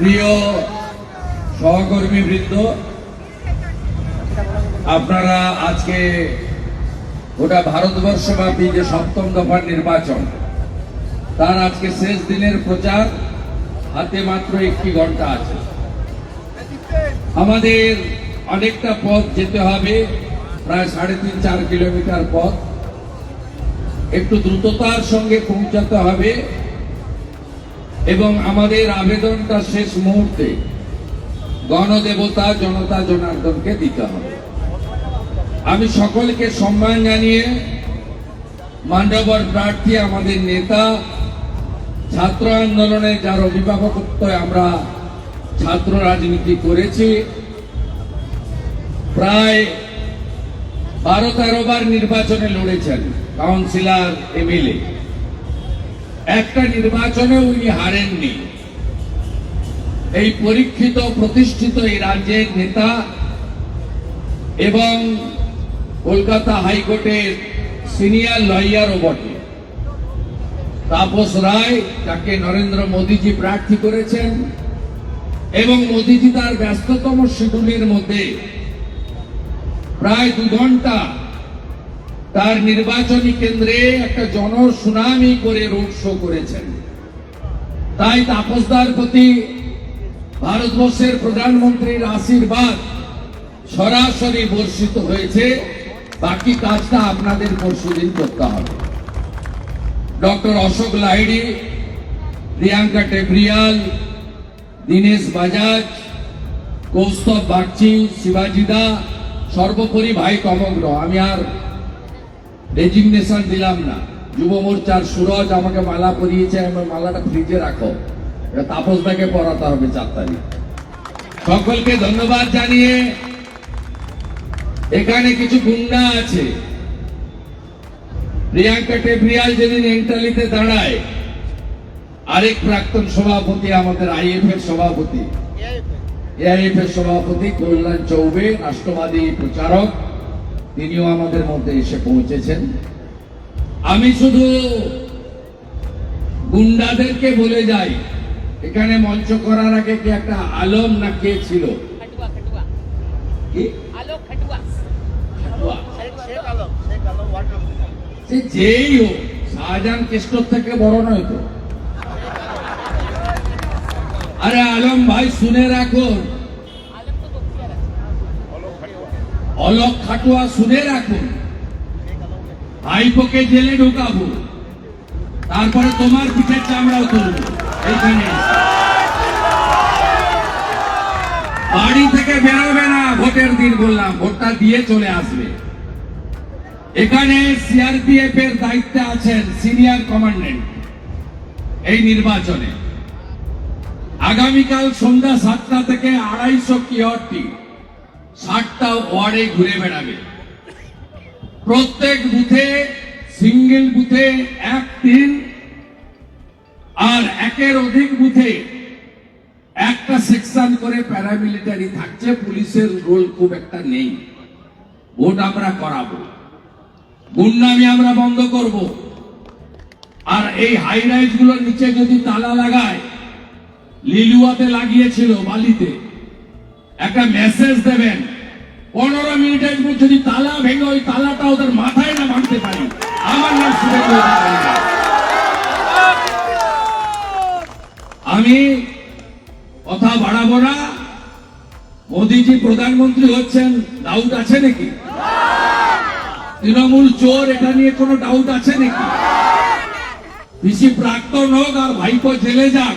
প্রিয় সহকর্মীবৃন্দ, আপনারা আজকে গোটা ভারতবর্ষব্যাপী যে সপ্তম দফার নির্বাচন, তার আজকে শেষ দিনের প্রচার, হাতে মাত্র 1 ঘন্টা আছে। আমাদের অনেকটা পথ যেতে হবে, প্রায় 3.5-4 কিলোমিটার পথ। একটু দ্রুততার সঙ্গে পৌঁছাতে হবে এবং আমাদের আবেদনটা শেষ মুহূর্তে গণদেবতা জনতা জনার্দনকে দিতে হবে। আমি সকলকে সম্মান জানিয়ে মান্যবর প্রার্থী, আমাদের নেতা, ছাত্র আন্দোলনে যার অভিভাবকত্বে আমরা ছাত্র রাজনীতি করেছি, প্রায় 12-13 বার নির্বাচনে লড়েছেন, কাউন্সিলর, এমএলএ। একটা নির্বাচনে উনি হারেননি। এই পরীক্ষিত প্রতিষ্ঠিত এই রাজ্যের নেতা এবং কলকাতা হাইকোর্টের সিনিয়র লয়ারও বটে। তাপস রায়, তাকে নরেন্দ্র মোদীজি প্রার্থী করেছেন এবং মোদীজি তার ব্যস্ততম শিডিউলের মধ্যে প্রায় 2 ঘন্টা তার নির্বাচনী কেন্দ্রে একটা জনশুনানি করে রোড শো করেছেন। তাই তাপসদার প্রতি ভারতবর্ষের প্রধানমন্ত্রীর আশীর্বাদ সরাসরি বর্ষিত হয়েছে। বাকি কাজটা আপনাদের পরশুদিন করতে হবে। ডক্টর অশোক লাহিড়ী, প্রিয়াঙ্কা টেবরিয়াল, দীনেশ বাজাজ, কৌস্তব বাগচি, শিবাজিদা, সর্বোপরি ভাই কমগ্র। আমি আর রেজিগনেশন দিলাম না। যুব মোর্চার সুরজ আমাকে মালা পরিয়েছে, আমার মালাটা ফ্রিজে রাখো, এটা তাপসদাকে পরাতে হবে 4 তারিখ। সকলকে ধন্যবাদ জানিয়ে, এখানে কিছু গুন্ডা আছে। প্রিয়াঙ্কা টেবরিয়াল যেদিন এন্টালিতে দাঁড়ায়, আরেক প্রাক্তন সভাপতি, আমাদের আইএফ এর সভাপতি, এআইএফ এর সভাপতি কল্যাণ চৌবে, রাষ্ট্রবাদী প্রচারক, তিনিও আমাদের মধ্যে এসে পৌঁছেছেন। আমি শুধু গুন্ডাদেরকে বলে যাই, এখানে মঞ্চ করার আগে কি একটা আলম না কে ছিল? যেই হোক, শাহজাহান কেষ্টর থেকে বড় নয় তো। আরে আলম ভাই, শুনে রাখুন, অলোক খাটুয়া, শুনে রাখুন, ভাইপোকে জেলে ঢুকাবো, তারপরে তোমার পিঠের চামড়াও তুলবো। এইখানে বাড়ি থেকে বেরোবে না, ভোটের দিন বললাম, ভোটটা দিয়ে চলে আসবে। এখানে সিআরপিএফ এর দায়িত্বে আছেন সিনিয়র কমান্ডেন্ট এই নির্বাচনে। আগামীকাল সন্ধ্যা 7টা থেকে 250 কিওয়ার্ডটি 60টা ওয়ার্ডে ঘুরে বেড়াবে। প্রত্যেক বুথে, সিঙ্গেল বুথে 1-3 আর 1-এর অধিক বুথে একটা সেকশন করে প্যারামিলিটারি থাকছে। পুলিশের রোল খুব একটা নেই। ভোট আমরা করাবো, গুন্ডামি আমরা বন্ধ করব। আর এই হাই রাইজ গুলোর নিচে যদি তালা লাগায়, লিলুয়াতে লাগিয়েছিল বালিতে, একটা মেসেজ দেবেন, 15 মিনিটের মধ্যে যদি তালা ভেঙে ওই তালাটা ওদের মাথায় না ভাঙতে পারি, আমার নাম শুভেন্দু অধিকারী। আমি কথা বাড়াবো না। মোদীজি প্রধানমন্ত্রী হচ্ছেন, ডাউট আছে নাকি? তৃণমূল চোর, এটা নিয়ে কোনো ডাউট আছে নাকি? পিসি প্রাক্তন হোক আর ভাইপো জেলে যাক,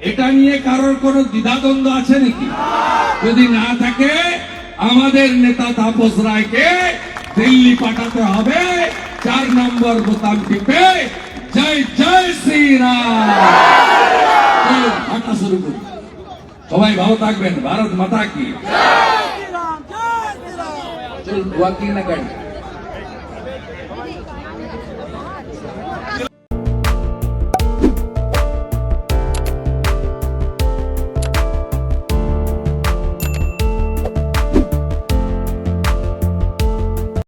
এটা নিয়ে কারোর কোনো দ্বিধাদ্বন্দ্ব আছে নাকি? যদি না থাকে, আমাদের নেতা তাপস রায়কে দিল্লি পাঠাতে হবে। 4 নম্বর বোতাম টিপে জয় জয় শ্রীরাম হাঁটা শুরু করি। সবাই ভালো থাকবেন। ভারত মাতা কি। চল ওয়াকিং না গাড়ি।